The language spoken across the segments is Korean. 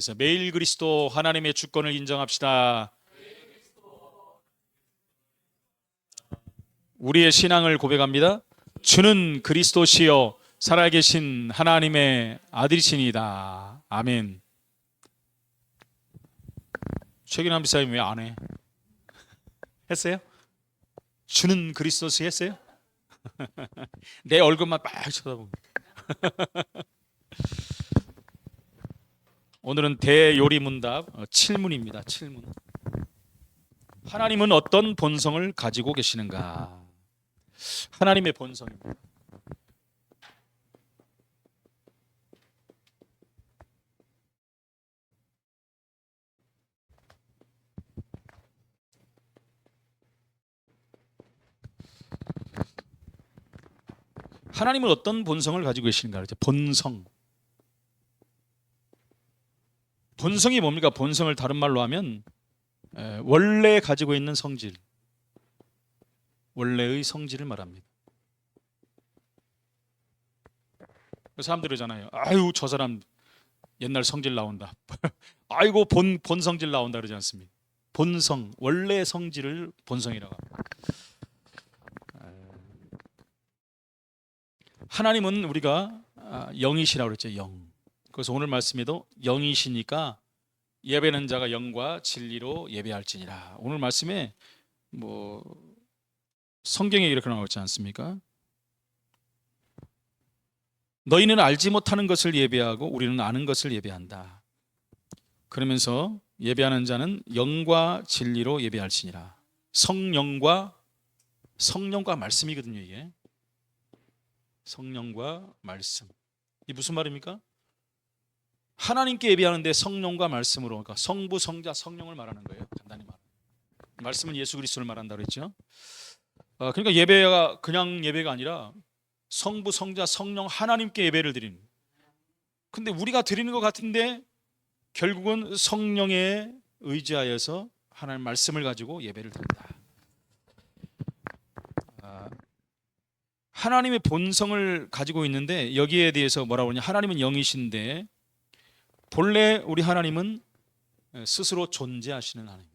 그래서 매일 그리스도 하나님의 주권을 인정합시다. 우리의 신앙을 고백합니다. 주는 그리스도시요 살아계신 하나님의 아들이시니다. 아멘. 최근한 비사님 왜 안 해? 했어요? 주는 그리스도시 했어요? 내 얼굴만 빡 쳐다보고. 오늘은 대요리문답 7문입니다. 7문. 하나님은 어떤 본성을 가지고 계시는가? 하나님의 본성입니다. 하나님은 어떤 본성을 가지고 계시는가? 본성. 본성이 뭡니까? 본성을 다른 말로 하면 원래 가지고 있는 성질, 원래의 성질을 말합니다. 사람들이 그러잖아요. 아유, 저 사람 옛날 성질 나온다. 아이고, 본 성질 나온다 그러지 않습니까? 본성, 원래 성질을 본성이라고 합니다. 하나님은 우리가 영이시라고 그랬죠. 영. 그래서 오늘 말씀에도 영이시니까 예배는 자가 영과 진리로 예배할지니라. 오늘 말씀에 뭐 성경에 이렇게 나와 있지 않습니까? 너희는 알지 못하는 것을 예배하고 우리는 아는 것을 예배한다. 그러면서 예배하는 자는 영과 진리로 예배할지니라. 성령과 말씀이거든요. 이게 성령과 말씀. 이 무슨 말입니까? 하나님께 예배하는데 성령과 말씀으로, 그러니까 성부, 성자, 성령을 말하는 거예요. 간단히 말하면 말씀은 예수 그리스도를 말한다고 그랬죠. 그러니까 예배가 그냥 예배가 아니라 성부, 성자, 성령 하나님께 예배를 드리는. 근데 우리가 드리는 것 같은데 결국은 성령에 의지하여서 하나님 말씀을 가지고 예배를 드린다. 하나님의 본성을 가지고 있는데 여기에 대해서 뭐라고 하냐? 하나님은 영이신데 본래 우리 하나님은 스스로 존재하시는 하나님.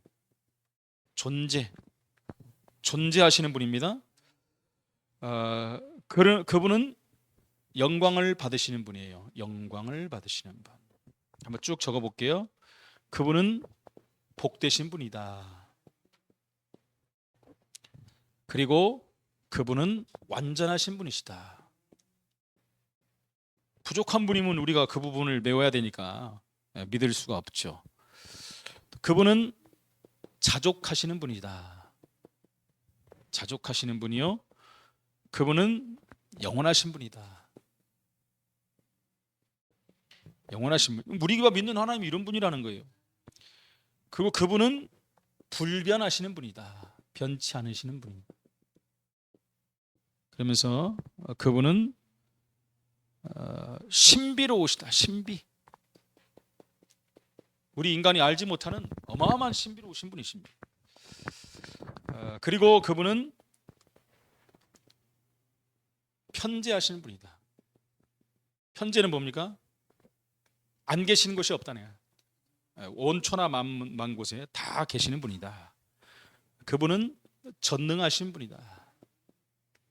존재하시는 분입니다. 그분은 영광을 받으시는 분이에요. 영광을 받으시는 분. 한번 쭉 적어볼게요. 그분은 복되신 분이다. 그리고 그분은 완전하신 분이시다. 부족한 분이면 우리가 그 부분을 메워야 되니까 믿을 수가 없죠. 그분은 자족하시는 분이다. 자족하시는 분이요. 그분은 영원하신 분이다. 영원하신 분. 우리가 믿는 하나님이 이런 분이라는 거예요. 그리고 그분은 불변하시는 분이다. 변치 않으시는 분입니다. 그러면서 그분은 신비로우시다. 신비. 우리 인간이 알지 못하는 어마어마한 신비로우신 분이십니다. 그리고 그분은 편재하시는 분이다. 편재는 뭡니까? 안 계시는 곳이 없다네요. 온초나 만 곳에 다 계시는 분이다. 그분은 전능하신 분이다.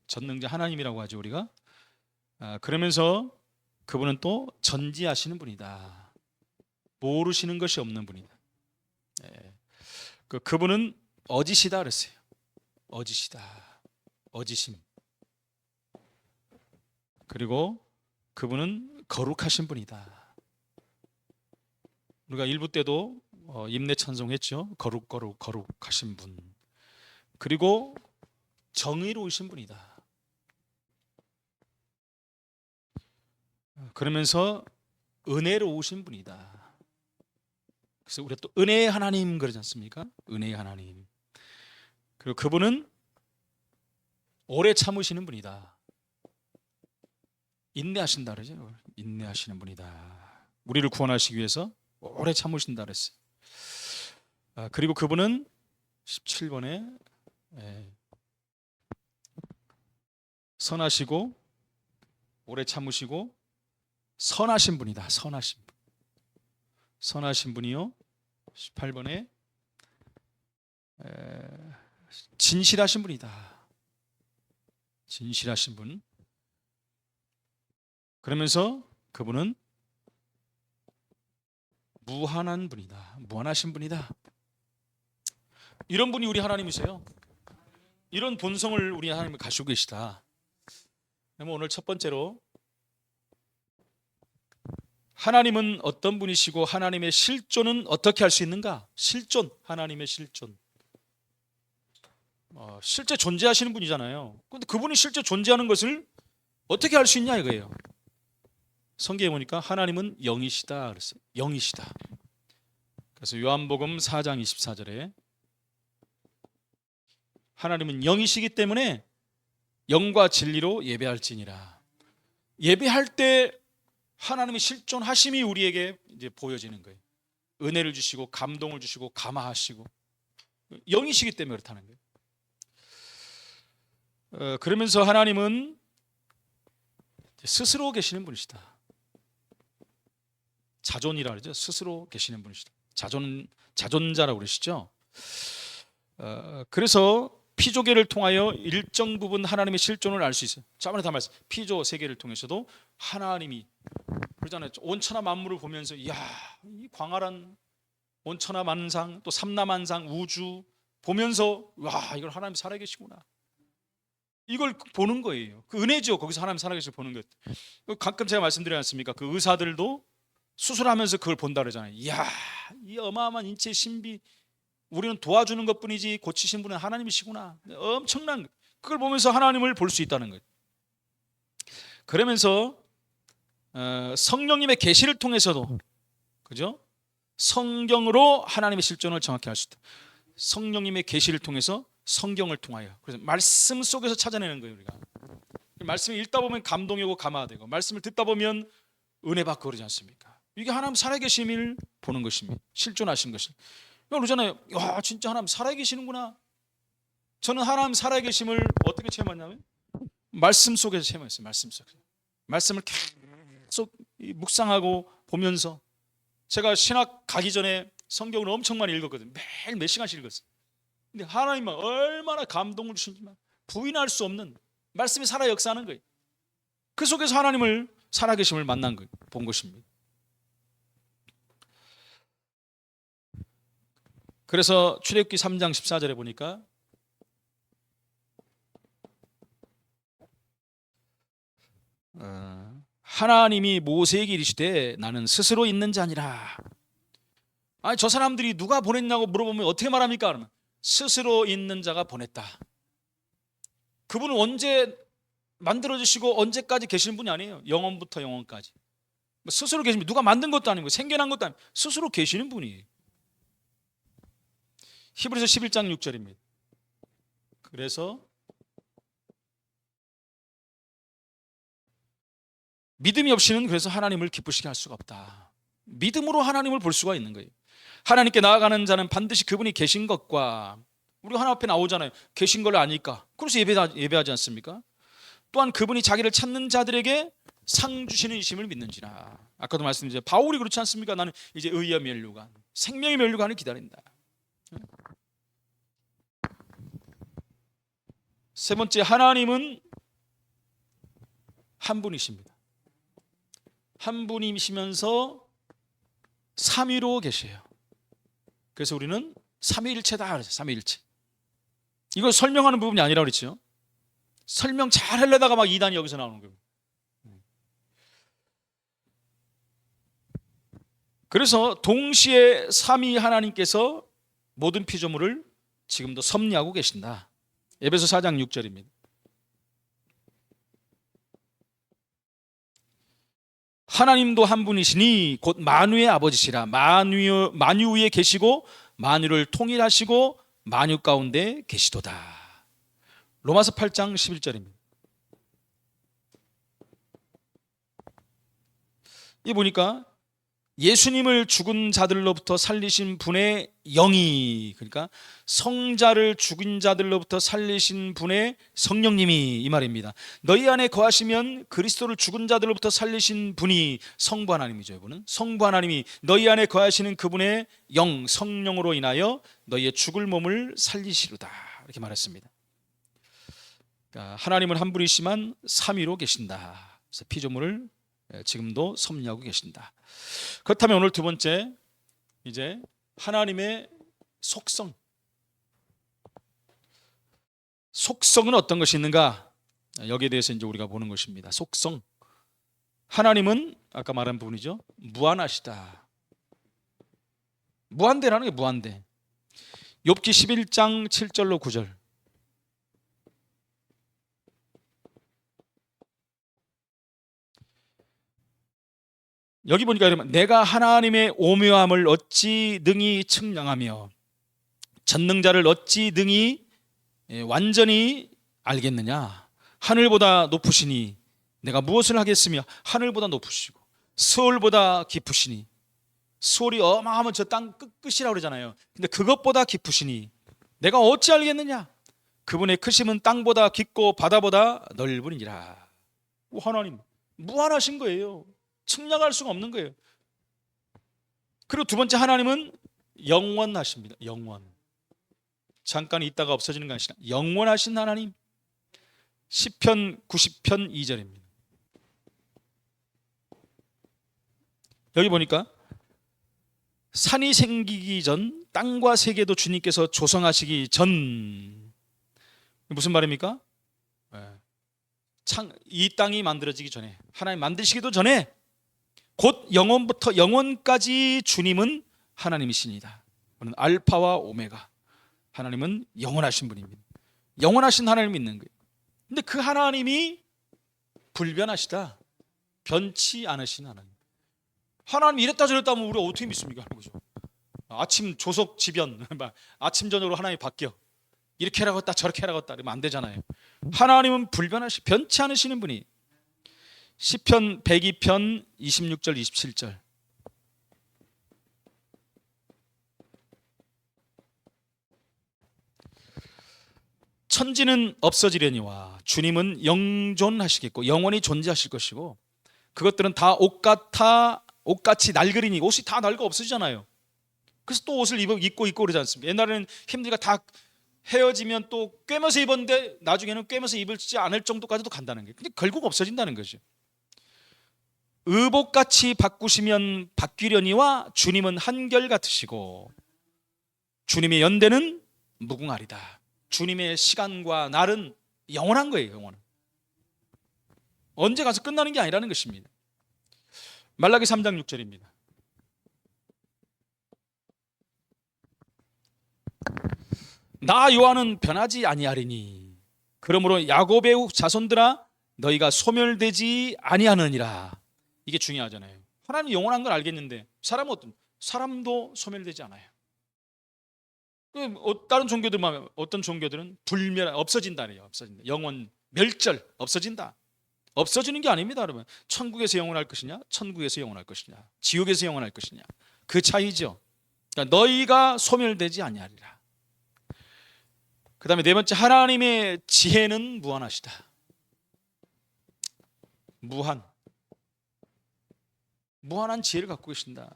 전능자 하나님이라고 하죠 우리가. 그러면서 그분은 또 전지하시는 분이다. 모르시는 것이 없는 분이다. 그분은 어지시다 그랬어요. 어지시다. 어지심. 그리고 그분은 거룩하신 분이다. 우리가 일부 때도 임내 찬송했죠. 거룩하신 분. 그리고 정의로우신 분이다. 그러면서 은혜로우신 분이다. 그래서 우리가 또 은혜의 하나님 그러지 않습니까? 은혜의 하나님. 그리고 그분은 오래 참으시는 분이다. 인내하신다 그러죠. 인내하시는 분이다. 우리를 구원하시기 위해서 오래 참으신다 그랬어요. 그리고 그분은 17번에 선하시고 오래 참으시고 선하신 분이다. 선하신 분. 선하신 분이요. 18번에 진실하신 분이다. 진실하신 분. 그러면서 그분은 무한한 분이다. 무한하신 분이다. 이런 분이 우리 하나님이세요. 이런 본성을 우리 하나님이 가지고 계시다. 오늘 첫 번째로 하나님은 어떤 분이시고 하나님의 실존은 어떻게 할 수 있는가? 실존, 하나님의 실존. 실제 존재하시는 분이잖아요. 그런데 그분이 실제 존재하는 것을 어떻게 할 수 있냐 이거예요. 성경에 보니까 하나님은 영이시다 그랬어요. 영이시다. 그래서 요한복음 4장 24절에 하나님은 영이시기 때문에 영과 진리로 예배할지니라. 예배할 때 하나님의 실존하심이 우리에게 이제 보여지는 거예요. 은혜를 주시고 감동을 주시고 감화하시고 영이시기 때문에 그렇다는 거예요. 그러면서 하나님은 스스로 계시는 분이시다. 자존이라 그러죠. 스스로 계시는 분이시다. 자존자라고 그러시죠. 그래서 피조계를 통하여 일정 부분 하나님의 실존을 알 수 있어요. 저번에 다 말씀. 피조 세계를 통해서도 하나님이 그러잖아요. 온천하 만물을 보면서 이야, 이 광활한 온천하 만상 또 삼라만상 우주 보면서 와, 이걸 하나님 살아계시구나. 이걸 보는 거예요. 그 은혜죠. 거기서 하나님 살아계실 보는 것. 가끔 제가 말씀드리지 않습니까? 그 의사들도 수술하면서 그걸 본다 그러잖아요. 이야, 이 어마어마한 인체의 신비. 우리는 도와주는 것뿐이지 고치신 분은 하나님이시구나. 엄청난 그걸 보면서 하나님을 볼 수 있다는 거예요. 그러면서 성령님의 계시를 통해서도 그죠? 성경으로 하나님의 실존을 정확히 알 수 있다. 성령님의 계시를 통해서 성경을 통하여 그래서 말씀 속에서 찾아내는 거예요. 우리가 말씀을 읽다 보면 감동이 오고 감화가 되고 말씀을 듣다 보면 은혜 받고 그러지 않습니까? 이게 하나님 살아계심을 보는 것입니다. 실존하신 것을. 그러잖아요. 야, 진짜 하나님 살아계시는구나. 저는 하나님 살아계심을 어떻게 체험했냐면 말씀 속에서 체험했어요. 말씀 속에서. 말씀을 계속 묵상하고 보면서 제가 신학 가기 전에 성경을 엄청 많이 읽었거든요. 매일 몇 시간씩 읽었어요. 근데 하나님은 얼마나 감동을 주시는지만 부인할 수 없는 말씀이 살아 역사하는 거예요. 그 속에서 하나님을 살아계심을 만난 거예요. 본 것입니다. 그래서 출애굽기 3장 14절에 보니까 하나님이 모세에게 이르시되 나는 스스로 있는 자 아니라. 아니 저 사람들이 누가 보냈냐고 물어보면 어떻게 말합니까? 그러면 스스로 있는 자가 보냈다. 그분은 언제 만들어주시고 언제까지 계시는 분이 아니에요. 영원부터 영원까지 스스로 계십니다. 누가 만든 것도 아니고 생겨난 것도 아니고 스스로 계시는 분이에요. 히브리서 11장 6절입니다. 그래서 믿음이 없이는 그래서 하나님을 기쁘시게 할 수가 없다. 믿음으로 하나님을 볼 수가 있는 거예요. 하나님께 나아가는 자는 반드시 그분이 계신 것과 우리 하나님 앞에 나오잖아요. 계신 걸 아니까. 그래서 예배하지 않습니까? 또한 그분이 자기를 찾는 자들에게 상 주시는 이심을 믿는지라. 아까도 말씀드렸죠. 바울이 그렇지 않습니까? 나는 이제 의의 면류관, 생명의 면류관을 기다린다. 세 번째, 하나님은 한 분이십니다. 한 분이시면서 삼위로 계세요. 그래서 우리는 삼위일체다 그러죠. 삼위일체. 이걸 설명하는 부분이 아니라 그랬죠. 설명 잘 하려다가 막 이단이 여기서 나오는 거예요. 그래서 동시에 삼위 하나님께서 모든 피조물을 지금도 섭리하고 계신다. 에베소 4장 6절입니다. 하나님도 한 분이시니 곧 만유의 아버지시라. 만유 위에 계시고 만유를 통일하시고 만유 가운데 계시도다. 로마서 8장 11절입니다. 이 보니까 예수님을 죽은 자들로부터 살리신 분의 영이, 그러니까 성자를 죽은 자들로부터 살리신 분의 성령님이, 이 말입니다. 너희 안에 거하시면 그리스도를 죽은 자들로부터 살리신 분이 성부 하나님이죠. 이분은 성부 하나님이 너희 안에 거하시는 그분의 영, 성령으로 인하여 너희의 죽을 몸을 살리시리다, 이렇게 말했습니다. 그러니까 하나님은 한 분이시만 삼위로 계신다. 그래서 피조물을 지금도 섭리하고 계신다. 그렇다면 오늘 두 번째, 이제 하나님의 속성. 속성은 어떤 것이 있는가? 여기에 대해서 이제 우리가 보는 것입니다. 속성. 하나님은 아까 말한 부분이죠. 무한하시다. 무한대라는 게 무한대. 욥기 11장 7절로 9절. 여기 보니까 여러분, 내가 하나님의 오묘함을 어찌 능히 측량하며 전능자를 어찌 능히 완전히 알겠느냐. 하늘보다 높으시니 내가 무엇을 하겠으며 하늘보다 높으시고 서울보다 깊으시니, 서울이 어마어마한 저 땅 끝이라고 그러잖아요. 근데 그것보다 깊으시니 내가 어찌 알겠느냐. 그분의 크심은 땅보다 깊고 바다보다 넓으니라. 하나님 무한하신 거예요. 측량할 수가 없는 거예요. 그리고 두 번째, 하나님은 영원하십니다. 영원. 잠깐 있다가 없어지는 게 아니라 영원하신 하나님. 시편 90편 2절입니다. 여기 보니까 산이 생기기 전, 땅과 세계도 주님께서 조성하시기 전. 무슨 말입니까? 이 땅이 만들어지기 전에, 하나님 만드시기도 전에 곧 영원부터 영원까지 주님은 하나님이십니다. 그는 알파와 오메가. 하나님은 영원하신 분입니다. 영원하신 하나님을 믿는 거예요. 근데 그 하나님이 불변하시다, 변치 않으신 하나님. 하나님 이랬다 저랬다 하면 우리가 어떻게 믿습니까? 아침 조석 지변, 아침 저녁으로 하나님이 바뀌어. 이렇게 하라고 했다 저렇게 하라고 했다 이러면 안 되잖아요. 하나님은 불변하시, 변치 않으시는 분이. 시편 102편 26절 27절. 천지는 없어지려니와 주님은 영존하시겠고 영원히 존재하실 것이고, 그것들은 다 옷같이 낡으리니, 옷이 다 낡아 없어지잖아요. 그래서 또 옷을 입고 그러지 않습니까? 옛날에는 힘들니까 다 헤어지면 또 꿰매서 입었는데 나중에는 꿰매서 입을지 않을 정도까지도 간다는 거예요. 근데 결국 없어진다는 거죠. 의복같이 바꾸시면 바뀌려니와 주님은 한결같으시고 주님의 연대는 무궁하리다. 주님의 시간과 날은 영원한 거예요. 영원은 언제 가서 끝나는 게 아니라는 것입니다. 말라기 3장 6절입니다. 나 요한은 변하지 아니하리니 그러므로 야곱의 자손들아 너희가 소멸되지 아니하느니라. 이게 중요하잖아요. 하나님 영원한 걸 알겠는데 사람도 소멸되지 않아요. 다른 종교들만, 어떤 종교들은 없어진다 그래요. 없어진다. 영원 멸절, 없어진다. 없어지는 게 아닙니다, 여러분. 천국에서 영원할 것이냐, 천국에서 영원할 것이냐, 지옥에서 영원할 것이냐, 그 차이죠. 그러니까 너희가 소멸되지 아니하리라. 그 다음에 네 번째, 하나님의 지혜는 무한하시다. 무한한 지혜를 갖고 계신다.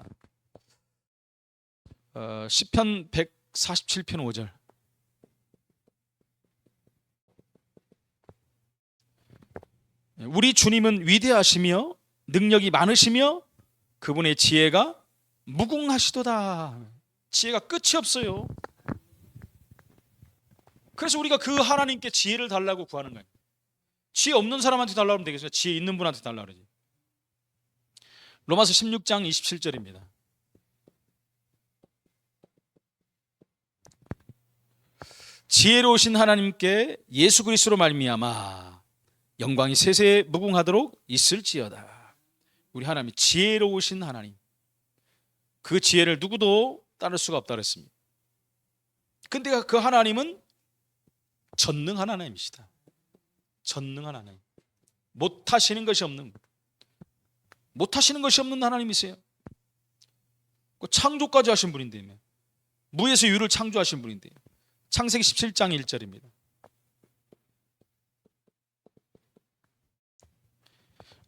시편 147편 5절. 우리 주님은 위대하시며 능력이 많으시며 그분의 지혜가 무궁하시도다. 지혜가 끝이 없어요. 그래서 우리가 그 하나님께 지혜를 달라고 구하는 거예요. 지혜 없는 사람한테 달라고 하면 되겠어요? 지혜 있는 분한테 달라고 그러지. 로마서 16장 27절입니다. 지혜로우신 하나님께 예수 그리스도로 말미암아 영광이 세세에 무궁하도록 있을지어다. 우리 하나님이 지혜로우신 하나님, 그 지혜를 누구도 따를 수가 없다 그랬습니다. 근데 그 하나님은 전능한 하나님이시다. 전능한 하나님, 못하시는 것이 없는 하나님이세요. 그 창조까지 하신 분인데, 무에서 유를 창조하신 분인데. 창세기 17장 1절입니다.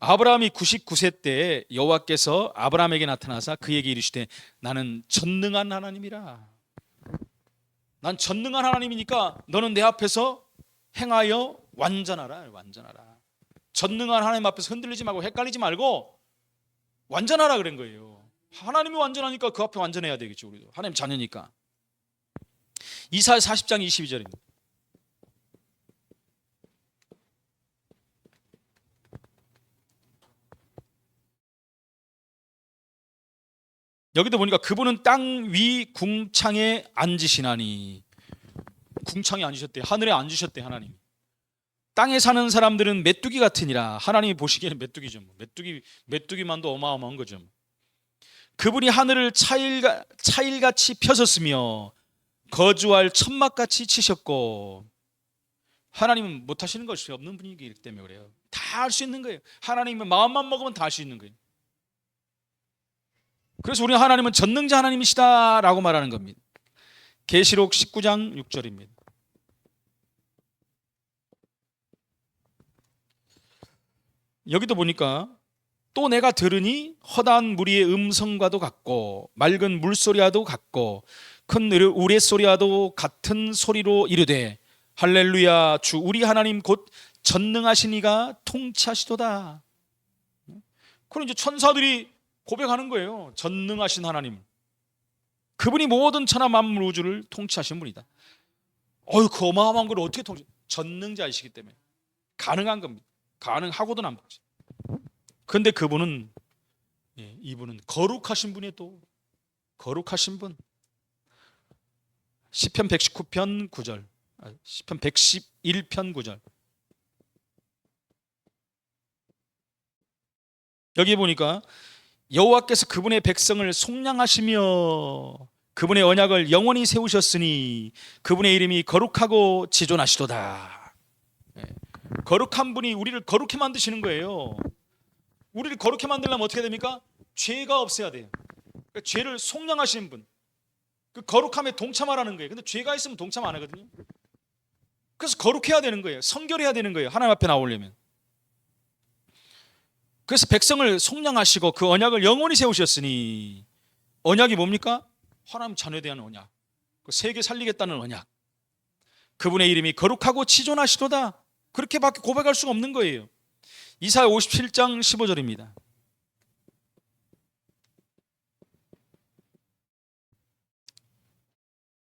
아브라함이 99세 때 여호와께서 아브라함에게 나타나사 그에게 이르시되 나는 전능한 하나님이라. 난 전능한 하나님이니까 너는 내 앞에서 행하여 완전하라. 완전하라. 전능한 하나님 앞에서 흔들리지 말고 헷갈리지 말고 완전하라 그런 거예요. 하나님이 완전하니까 그 앞에 완전해야 되겠죠. 우리도 하나님 자녀니까. 이사야 40장 22절입니다. 여기도 보니까 그분은 땅 위 궁창에 앉으시나니. 궁창에 앉으셨대. 하늘에 앉으셨대. 하나님. 땅에 사는 사람들은 메뚜기 같으니라. 하나님이 보시기에는 메뚜기죠. 메뚜기만도 어마어마한 거죠. 그분이 하늘을 차일같이 펴셨으며 거주할 천막같이 치셨고. 하나님은 못하시는 것이 없는 분이기 때문에 그래요. 다 할 수 있는 거예요. 하나님은 마음만 먹으면 다 할 수 있는 거예요. 그래서 우리는 하나님은 전능자 하나님이시다라고 말하는 겁니다. 계시록 19장 6절입니다. 여기도 보니까 또 내가 들으니 허다한 무리의 음성과도 같고 맑은 물소리와도 같고 큰 우레소리와도 같은 소리로 이르되 할렐루야 주 우리 하나님 곧 전능하신 이가 통치하시도다. 그럼 이제 천사들이 고백하는 거예요. 전능하신 하나님. 그분이 모든 천하 만물 우주를 통치하신 분이다. 그 어마어마한 걸 어떻게 전능자이시기 때문에 가능한 겁니다. 가능하고도 남지. 그런데 그분은 이분은 거룩하신 분이 또 거룩하신 분. 시편 119편 9절, 시편 111편 9절. 여기 보니까 여호와께서 그분의 백성을 속량하시며 그분의 언약을 영원히 세우셨으니 그분의 이름이 거룩하고 지존하시도다. 거룩한 분이 우리를 거룩해 만드시는 거예요. 우리를 거룩해 만들려면 어떻게 됩니까? 죄가 없어야 돼요. 그러니까 죄를 속량하시는 분. 그 거룩함에 동참하라는 거예요. 근데 죄가 있으면 동참 안 하거든요. 그래서 거룩해야 되는 거예요. 성결해야 되는 거예요. 하나님 앞에 나오려면. 그래서 백성을 속량하시고 그 언약을 영원히 세우셨으니, 언약이 뭡니까? 하나님 자녀에 대한 언약, 그 세계 살리겠다는 언약. 그분의 이름이 거룩하고 치존하시도다. 그렇게밖에 고백할 수가 없는 거예요. 이사야 57장 15절입니다.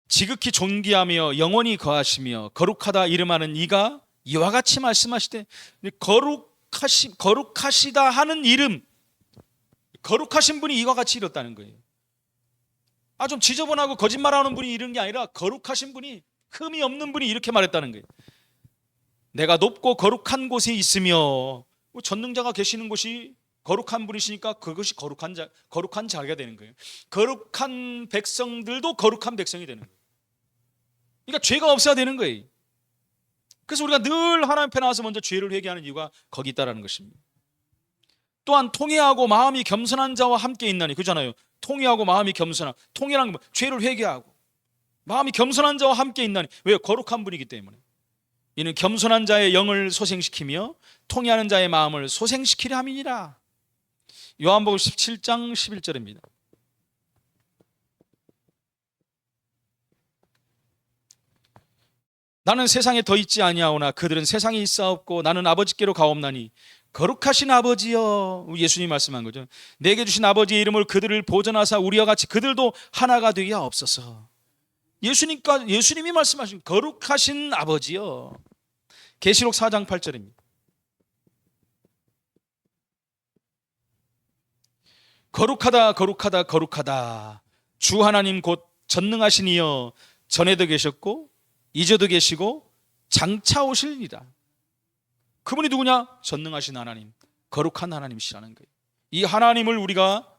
지극히 존귀하며 영원히 거하시며 거룩하다 이름하는 이가 이와 같이 말씀하시되, 거룩하시다 하는 이름, 거룩하신 분이 이와 같이 이뤘다는 거예요. 좀 지저분하고 거짓말하는 분이 이런 게 아니라 거룩하신 분이, 흠이 없는 분이 이렇게 말했다는 거예요. 내가 높고 거룩한 곳에 있으며, 전능자가 계시는 곳이 거룩한 분이시니까 그것이 거룩한 자리가 되는 거예요. 거룩한 백성들도 거룩한 백성이 되는 거예요. 그러니까 죄가 없어야 되는 거예요. 그래서 우리가 늘 하나님 앞에 나와서 먼저 죄를 회개하는 이유가 거기 있다라는 것입니다. 또한 통회하고 마음이 겸손한 자와 함께 있나니, 그잖아요. 통회하고 마음이 겸손한, 통회라는 건 죄를 회개하고 마음이 겸손한 자와 함께 있나니. 왜요? 거룩한 분이기 때문에. 이는 겸손한 자의 영을 소생시키며 통회하는 자의 마음을 소생시키려 함이니라. 요한복음 17장 11절입니다. 나는 세상에 더 있지 아니하오나 그들은 세상에 있사옵고 나는 아버지께로 가옵나니 거룩하신 아버지여. 예수님이 말씀한 거죠. 내게 주신 아버지의 이름을 그들을 보전하사 우리와 같이 그들도 하나가 되게 하옵소서. 예수님이 말씀하신 거룩하신 아버지여. 계시록 4장 8절입니다. 거룩하다 거룩하다 거룩하다 주 하나님 곧 전능하신 이여, 전에도 계셨고 이제도 계시고 장차 오실이라. 그분이 누구냐? 전능하신 하나님, 거룩한 하나님이시라는 거예요. 이 하나님을 우리가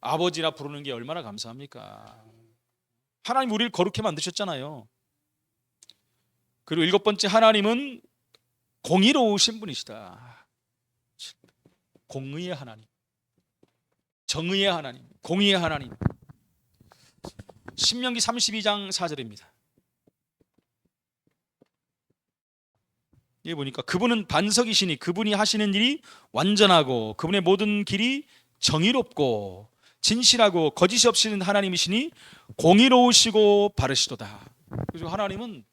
아버지라 부르는 게 얼마나 감사합니까? 하나님 우리를 거룩해 만드셨잖아요. 그리고 7번째, 하나님은 공의로우신 분이시다. 공의의 하나님, 정의의 하나님, 공의의 하나님. 신명기 32장 4절입니다. 여기 보니까 그분은 반석이시니 그분이 하시는 일이 완전하고 그분의 모든 길이 정의롭고 진실하고 거짓이 없으신 하나님이시니 공의로우시고 바르시도다. 그래서 하나님은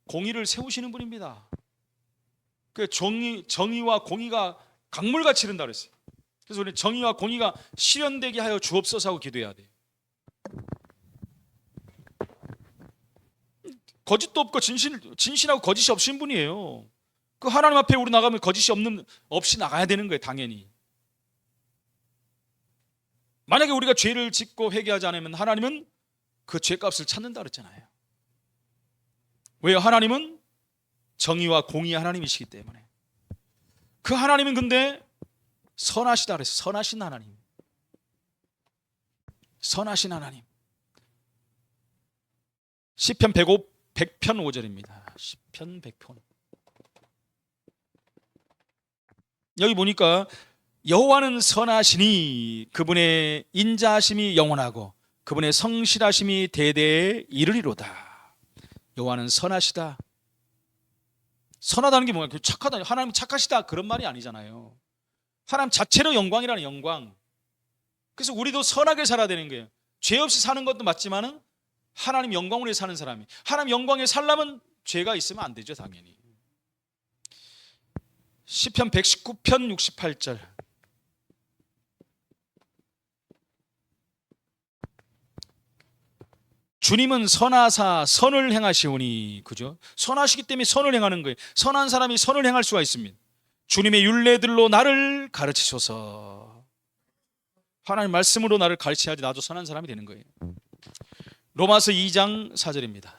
공의를 세우시는 분입니다. 그 정의와 공의가 강물같이 흐른다 그랬어요. 그래서 우리 정의와 공의가 실현되게 하여 주옵소서 하고 기도해야 돼요. 거짓도 없고 진실하고 거짓이 없으신 분이에요. 그 하나님 앞에 우리 나가면 거짓이 없이 나가야 되는 거예요. 당연히. 만약에 우리가 죄를 짓고 회개하지 않으면 하나님은 그 죄값을 찾는다 그랬잖아요. 왜요? 하나님은 정의와 공의의 하나님이시기 때문에. 그 하나님은 근데 선하시다 그랬어요. 선하신 하나님. 선하신 하나님. 시편 100편 5절입니다. 시편 100편. 여기 보니까 여호와는 선하시니 그분의 인자하심이 영원하고 그분의 성실하심이 대대에 이르리로다. 여호와는 선하시다. 선하다는 게 뭐야? 착하다. 하나님 착하시다 그런 말이 아니잖아요. 하나님 자체로 영광이라는 영광. 그래서 우리도 선하게 살아야 되는 거예요. 죄 없이 사는 것도 맞지만은 하나님 영광으로 사는 사람이, 하나님 영광에 살려면 죄가 있으면 안 되죠, 당연히. 시편 119편 68절. 주님은 선하사 선을 행하시오니, 그죠? 선하시기 때문에 선을 행하는 거예요. 선한 사람이 선을 행할 수가 있습니다. 주님의 율례들로 나를 가르치소서. 하나님 말씀으로 나를 가르쳐야지 나도 선한 사람이 되는 거예요. 로마서 2장 4절입니다.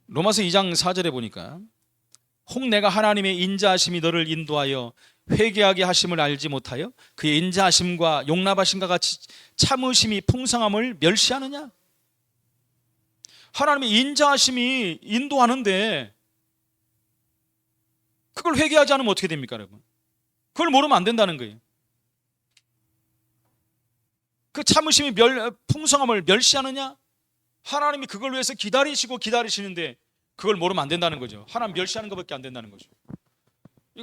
로마서 2장 4절에 보니까 혹 내가 하나님의 인자하심이 너를 인도하여 회개하게 하심을 알지 못하여 그의 인자하심과 용납하심과 같이 참으심이 풍성함을 멸시하느냐? 하나님의 인자하심이 인도하는데 그걸 회개하지 않으면 어떻게 됩니까, 여러분? 그걸 모르면 안 된다는 거예요. 그 참으심이 풍성함을 멸시하느냐? 하나님이 그걸 위해서 기다리시는데 그걸 모르면 안 된다는 거죠. 하나님 멸시하는 것밖에 안 된다는 거죠.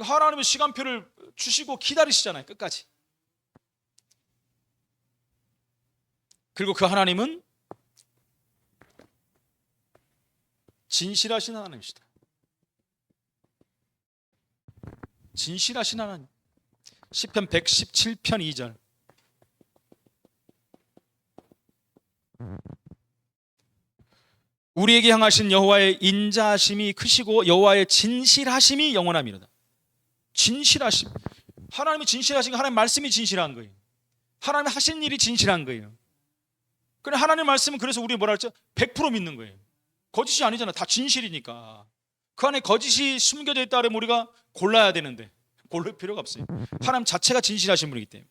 하나님은 시간표를 주시고 기다리시잖아요, 끝까지. 그리고 그 하나님은 진실하신 하나님이시다. 진실하신 하나님. 시편 117편 2절. 우리에게 향하신 여호와의 인자하심이 크시고 여호와의 진실하심이 영원함이로다. 진실하심. 하나님이 진실하신 거, 하나님 말씀이 진실한 거예요. 하나님이 하신 일이 진실한 거예요. 그래, 하나님 말씀은 그래서 우리 뭐라 그랬죠? 100% 믿는 거예요. 거짓이 아니잖아. 다 진실이니까. 그 안에 거짓이 숨겨져 있다 그러면 우리가 골라야 되는데 고를 필요가 없어요. 하나님 자체가 진실하신 분이기 때문에.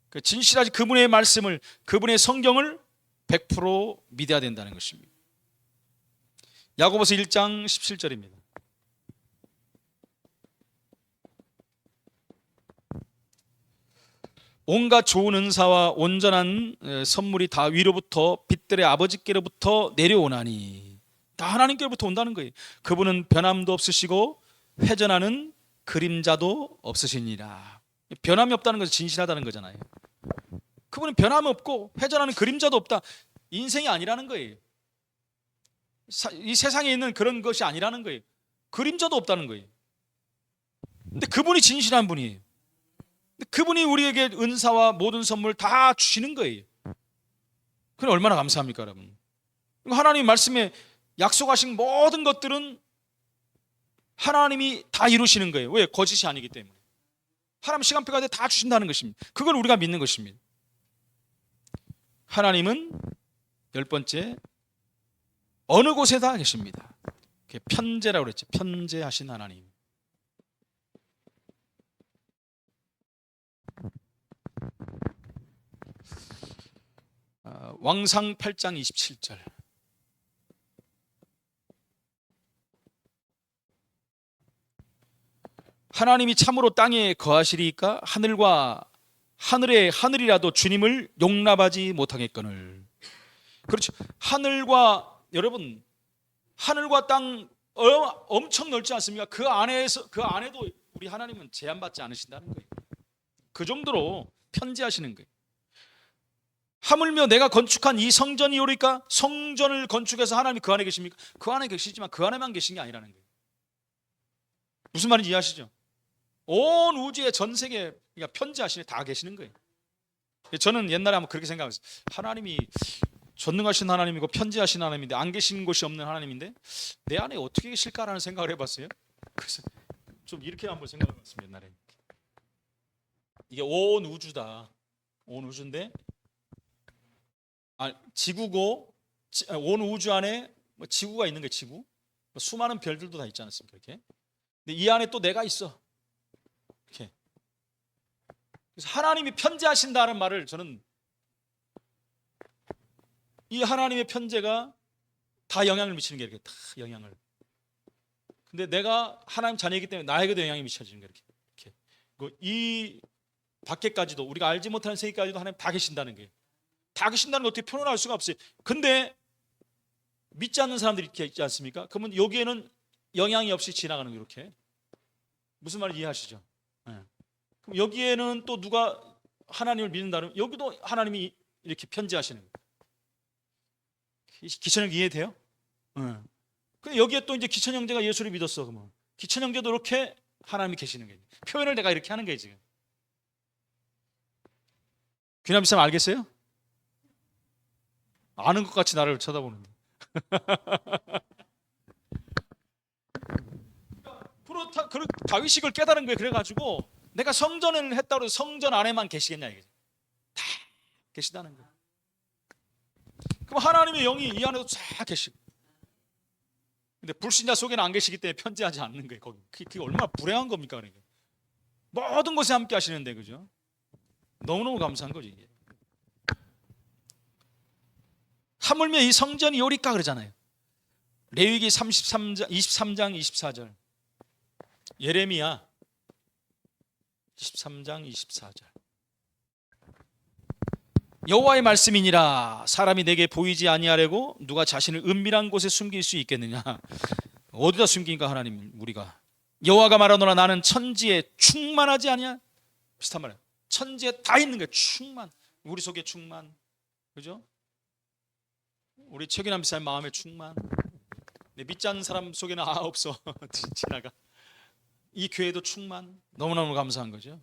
그 진실하신 그분의 말씀을, 그분의 성경을 100% 믿어야 된다는 것입니다. 야고보서 1장 17절입니다. 온갖 좋은 은사와 온전한 선물이 다 위로부터 빛들의 아버지께로부터 내려오나니, 다 하나님께로부터 온다는 거예요. 그분은 변함도 없으시고 회전하는 그림자도 없으시니라. 변함이 없다는 것은 진실하다는 거잖아요. 그분은 변함이 없고 회전하는 그림자도 없다. 인생이 아니라는 거예요. 이 세상에 있는 그런 것이 아니라는 거예요. 그림자도 없다는 거예요. 근데 그분이 진실한 분이에요. 그분이 우리에게 은사와 모든 선물 다 주시는 거예요. 그럼 얼마나 감사합니까, 여러분? 하나님 말씀에 약속하신 모든 것들은 하나님이 다 이루시는 거예요. 왜? 거짓이 아니기 때문에. 하나님 시간표가 다 주신다는 것입니다. 그걸 우리가 믿는 것입니다. 하나님은 10번째 어느 곳에다 계십니다. 편재라고 그랬죠. 편재하신 하나님. 왕상 8장 27절. 하나님이 참으로 땅에 거하시리이까 하늘이라도 주님을 용납하지 못하겠거늘. 그렇죠. 여러분 하늘과 땅 엄청 넓지 않습니까? 그 안에도 우리 하나님은 제한받지 않으신다는 거예요. 그 정도로 편지하시는 거예요. 하물며 내가 건축한 이 성전이오리까? 성전을 건축해서 하나님이 그 안에 계십니까? 그 안에 계시지만 그 안에만 계신 게 아니라는 거예요. 무슨 말인지 이해하시죠? 온 우주의 전 세계에 편지하시네 다 계시는 거예요. 저는 옛날에 한번 그렇게 생각했어요. 하나님이 전능하신 하나님이고 편지하신 하나님인데 안 계신 곳이 없는 하나님인데 내 안에 어떻게 계실까라는 생각을 해봤어요. 그래서 좀 이렇게 한번 생각해봤습니다. 옛날에 이게 온 우주다. 온 우주인데 지구고 온 우주 안에 지구가 있는 거예요. 지구 수많은 별들도 다 있지 않습니까? 이렇게. 근데 이 안에 또 내가 있어. 이렇게. 그래서 하나님이 편지하신다는 말을 저는 이 하나님의 편재가 다 영향을 미치는 게 이렇게 다 영향을. 근데 내가 하나님 자녀이기 때문에 나에게도 영향이 미쳐지는 거예요. 이렇게. 이 밖에까지도 우리가 알지 못하는 세계까지도 하나님 다 계신다는 거예요. 다 계신다는 거 어떻게 표현할 수가 없어요. 근데 믿지 않는 사람들이 이렇게 있지 않습니까? 그러면 여기에는 영향이 없이 지나가는 거예요. 이렇게. 무슨 말인지 이해하시죠? 네. 그럼 여기에는 또 누가 하나님을 믿는다면 여기도 하나님이 이렇게 편지하시는 거예요. 기천형 이해돼요? 네. 근데 여기에 또 이제 기천 형제가 예수를 믿었어. 그러면 기천 형제도 이렇게 하나님이 계시는 거예요. 표현을 내가 이렇게 하는 거예요 지금. 귀남 사람 알겠어요? 아는 것 같이 나를 쳐다보는데. 다윗이 그걸 깨달은 거예요. 그래가지고 내가 성전을 했다고 해서 성전 안에만 계시겠냐 이게. 다 계시다는 거예요. 그럼 하나님의 영이 이 안에도 다 계시고. 근데 불신자 속에는 안 계시기 때문에 편지하지 않는 거예요. 거기. 그게 얼마나 불행한 겁니까? 그러니까. 모든 것에 함께 하시는데 그죠? 너무너무 감사한 거지 이게. 하물며 이 성전이 요리까 그러잖아요. 레위기 23장 24절. 예레미야 23장 24절. 여호와의 말씀이니라. 사람이 내게 보이지 아니하려고 누가 자신을 은밀한 곳에 숨길 수 있겠느냐. 어디다 숨긴가 하나님 우리가. 여호와가 말하노라 나는 천지에 충만하지 아니야. 비슷한 말이에요. 천지에 다 있는 거예요. 충만. 우리 속에 충만. 그죠? 우리 최기남 목사님 마음에 충만. 믿지 않는 사람 속에는 없어. 지나가. 이 교회도 충만. 너무너무 감사한 거죠.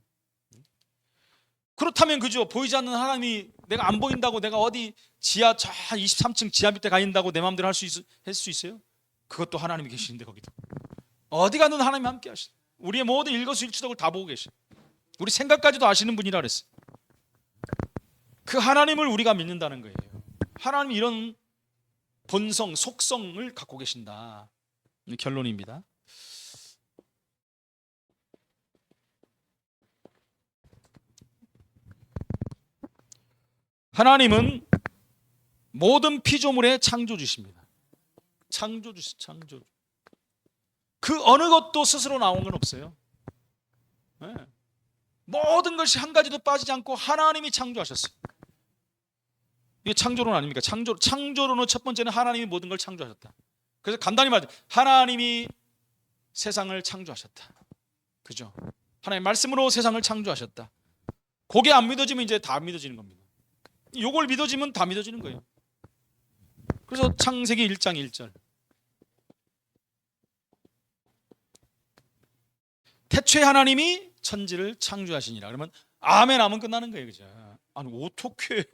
그렇다면 그죠? 보이지 않는 하나님이 내가 안 보인다고 내가 어디 지하 23층 지하 밑에 가 있다고 내 마음대로 할 수 있어요? 그것도 하나님이 계시는데 거기도. 어디 가든 하나님이 함께 하시. 우리의 모든 일거수일투족을 다 보고 계시. 우리 생각까지도 아시는 분이라 그랬어요. 그 하나님을 우리가 믿는다는 거예요. 하나님이 이런 본성, 속성을 갖고 계신다. 결론입니다. 하나님은 모든 피조물의 창조주십니다. 창조주시, 창조. 그 어느 것도 스스로 나온 건 없어요. 네. 모든 것이 한 가지도 빠지지 않고 하나님이 창조하셨어요. 이게 창조론 아닙니까? 창조론의 첫 번째는 하나님이 모든 걸 창조하셨다. 그래서 간단히 말하면 하나님이 세상을 창조하셨다. 그죠? 하나님 말씀으로 세상을 창조하셨다. 그게 안 믿어지면 이제 다 믿어지는 겁니다. 요걸 믿어지면 다 믿어지는 거예요. 그래서 창세기 1장 1절. 태초에 하나님이 천지를 창조하시니라. 그러면 아멘 하면 끝나는 거예요. 그죠? 아니 어떻게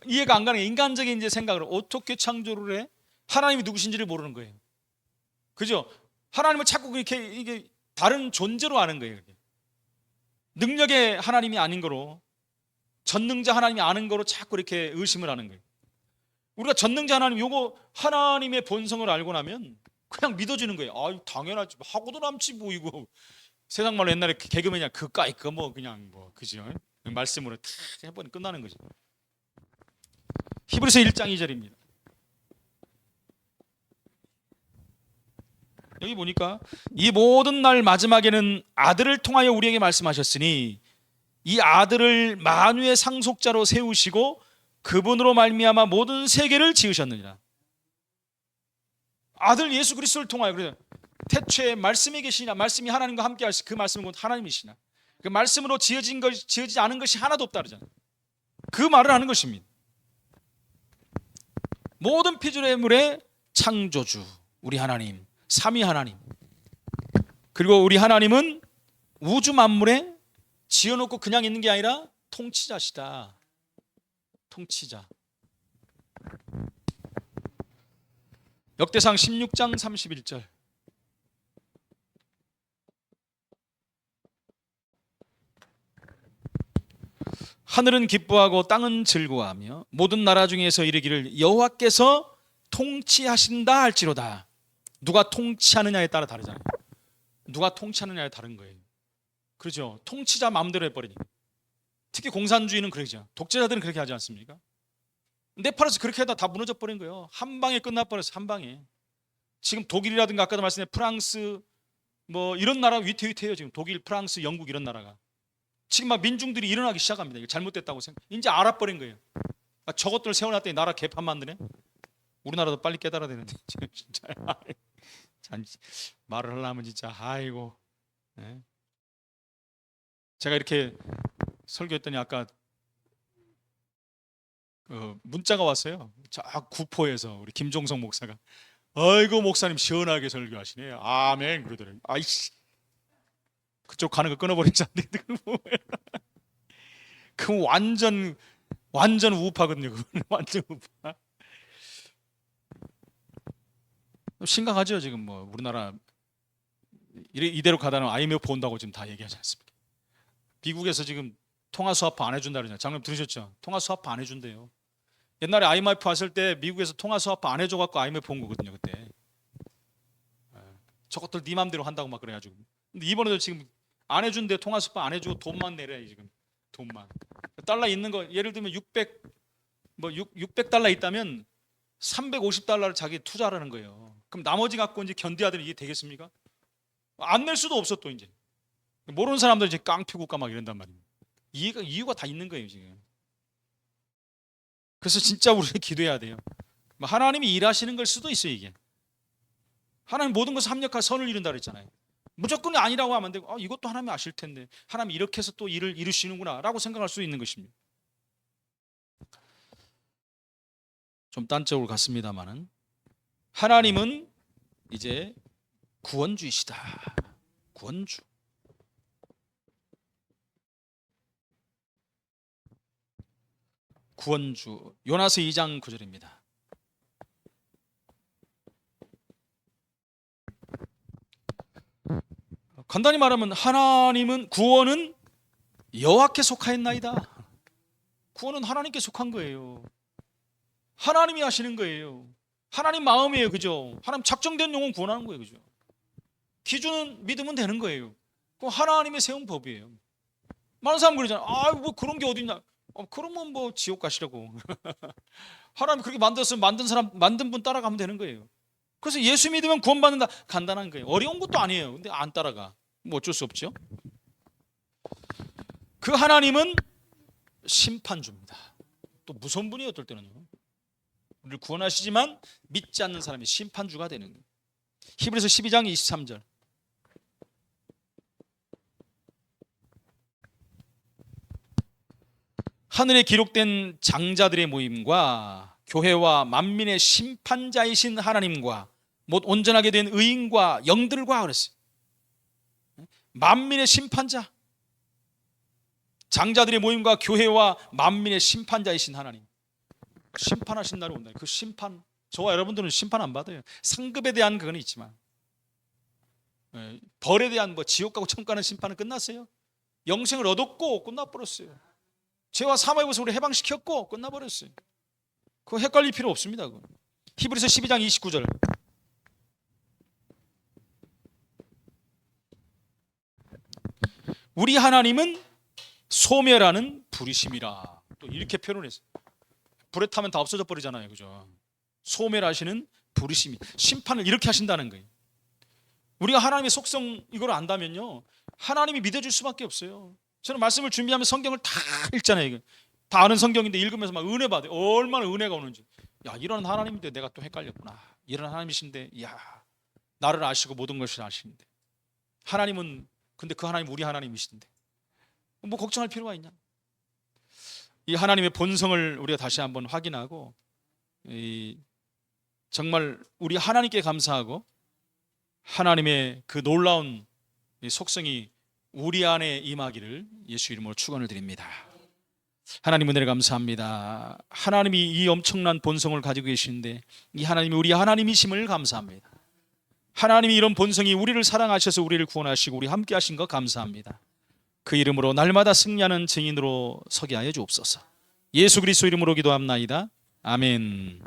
이해가 안 가는 게 인간적인 이제 생각으로 어떻게 창조를 해? 하나님이 누구신지를 모르는 거예요. 그죠? 하나님을 자꾸 이렇게 이게 다른 존재로 아는 거예요. 능력의 하나님이 아닌 거로 전능자 하나님이 아는 거로 자꾸 이렇게 의심을 하는 거예요. 우리가 전능자 하나님 요거 하나님의 본성을 알고 나면 그냥 믿어지는 거예요. 아, 당연하지. 하고도 남지 뭐 이거. 세상 말로 옛날에 개그맨이야 그까이 뭐 그냥 뭐 그죠? 말씀으로 탁 해버리면 끝나는 거죠. 히브리서 1장 2절입니다. 여기 보니까 이 모든 날 마지막에는 아들을 통하여 우리에게 말씀하셨으니 이 아들을 만유의 상속자로 세우시고 그분으로 말미암아 모든 세계를 지으셨느니라. 아들 예수 그리스도를 통하여, 그래요. 태초에 말씀이 계시나, 말씀이 하나님과 함께 하시, 그 말씀은 곧 하나님이시나, 그 말씀으로 지어지지 않은 것이 하나도 없다 그러잖아요. 그 말을 하는 것입니다. 모든 피조물의 창조주 우리 하나님, 삼위 하나님, 그리고 우리 하나님은 우주 만물에 지어놓고 그냥 있는 게 아니라 통치자시다. 통치자. 역대상 16장 31절. 하늘은 기뻐하고 땅은 즐거워하며 모든 나라 중에서 이르기를 여호와께서 통치하신다 할지로다. 누가 통치하느냐에 따라 다르잖아요. 누가 통치하느냐에 다른 거예요. 그렇죠. 통치자 마음대로 해버리니까. 특히 공산주의는 그러죠. 독재자들은 그렇게 하지 않습니까? 네팔에서 그렇게 하다 다 무너져 버린 거예요. 한 방에 끝나버렸어요. 한 방에. 지금 독일이라든가 아까도 말씀드린 프랑스 뭐 이런 나라 위태위태해요. 지금 독일, 프랑스, 영국 이런 나라가. 지금 막 민중들이 일어나기 시작합니다. 이거 잘못됐다고 생각. 이제 알아버린 거예요. 저것들 세워놨더니 나라 개판 만드네. 우리나라도 빨리 깨달아야 되는데 진짜 말을 하려면 진짜 아이고. 네. 제가 이렇게 설교했더니 아까 문자가 왔어요. 저 구포에서 우리 김종성 목사가 아이고 목사님 시원하게 설교하시네. 아멘 그러더라고요. 아이씨 그쪽 가는 거 끊어버리지 않는데 그 완전 우파거든요. 그건 완전 우파. 심각하죠 지금. 뭐 우리나라 이대로 가다는 IMF 온다고 지금 다 얘기하지 않습니까? 미국에서 지금 통화 수화파 안 해준다 그러잖아요. 장님 들으셨죠? 통화 수화파 안 해준대요. 옛날에 IMF 왔을 때 미국에서 통화 수화파 안 해줘갖고 IMF 온 거거든요 그때. 저것들 네 맘대로 한다고 막 그래가지고. 근데 이번에도 지금 안 해준대. 통화 수화파 안 해주고 돈만 내래 지금. 돈만. 달러 있는 거 예를 들면 600달러 있다면 350달러를 자기 투자하라는 거예요. 그럼 나머지 갖고 이제 견뎌야 되는 이게 되겠습니까? 안 낼 수도 없어 또 이제. 모르는 사람들 이제 깡패 국가 막 이런단 말이에요. 이유가 다 있는 거예요 지금. 그래서 진짜 우리는 기도해야 돼요. 하나님이 일하시는 걸 수도 있어요 이게. 하나님 모든 것을 합력하여 선을 이룬다 그랬잖아요. 무조건이 아니라고 하면 안 되고 이것도 하나님이 아실 텐데 하나님이 이렇게 해서 또 일을 이루시는구나 라고 생각할 수 있는 것입니다. 좀 딴쪽으로 갔습니다마는 하나님은 이제 구원주이시다. 구원주. 구원주. 요나서 2장 9절입니다. 간단히 말하면 하나님은 구원은 여호와께 속하였나이다. 구원은 하나님께 속한 거예요. 하나님이 하시는 거예요. 하나님 마음이에요. 그죠? 하나님 작정된 영혼 구원하는 거예요. 그죠? 기준은 믿으면 되는 거예요. 그건 하나님의 세운 법이에요. 많은 사람 그러잖아요. 뭐 그런 게 어딨냐. 그러면 뭐 지옥 가시라고. 하나님 그렇게 만들었으면 만든 분 따라가면 되는 거예요. 그래서 예수 믿으면 구원받는다. 간단한 거예요. 어려운 것도 아니에요. 근데 안 따라가. 뭐 어쩔 수 없죠. 그 하나님은 심판주입니다. 또 무서운 분이에요. 어떨 때는요. 우리를 구원하시지만 믿지 않는 사람이 심판주가 되는 거예요. 히브리서 12장 23절. 하늘에 기록된 장자들의 모임과 교회와 만민의 심판자이신 하나님과 못 온전하게 된 의인과 영들과 그랬어요. 만민의 심판자, 장자들의 모임과 교회와 만민의 심판자이신 하나님. 심판하신 날이 온다. 그 심판, 저와 여러분들은 심판 안 받아요. 상급에 대한 그건 있지만 벌에 대한 뭐 지옥 가고 천국 가는 심판은 끝났어요. 영생을 얻었고 끝나버렸어요. 죄와 사망의 것을 우리 해방시켰고 끝나버렸어요. 그거 헷갈릴 필요 없습니다. 그거. 히브리서 12장 29절. 우리 하나님은 소멸하는 불이심이라. 또 이렇게 표현했어요. 불에 타면 다 없어져 버리잖아요. 그죠? 소멸하시는 불이심이. 심판을 이렇게 하신다는 거예요. 우리가 하나님의 속성 이걸 안다면요, 하나님이 믿어줄 수밖에 없어요. 저는 말씀을 준비하면 성경을 다 읽잖아요. 이거. 다 아는 성경인데 읽으면서 막 은혜 받아요. 얼마나 은혜가 오는지. 야, 이런 하나님인데 내가 또 헷갈렸구나. 이런 하나님이신데, 야, 나를 아시고 모든 것을 아시는데, 하나님은, 근데 그 하나님 우리 하나님이신데 뭐 걱정할 필요가 있냐. 이 하나님의 본성을 우리가 다시 한번 확인하고, 정말 우리 하나님께 감사하고 하나님의 그 놀라운 속성이 우리 안에 임하기를 예수 이름으로 축원을 드립니다. 하나님 은혜를 감사합니다. 하나님이 이 엄청난 본성을 가지고 계시는데 이 하나님이 우리 하나님이심을 감사합니다. 하나님이 이런 본성이 우리를 사랑하셔서 우리를 구원하시고 우리 함께 하신 것 감사합니다. 그 이름으로 날마다 승리하는 증인으로 서게 하여 주옵소서. 예수 그리스도 이름으로 기도합나이다. 아멘.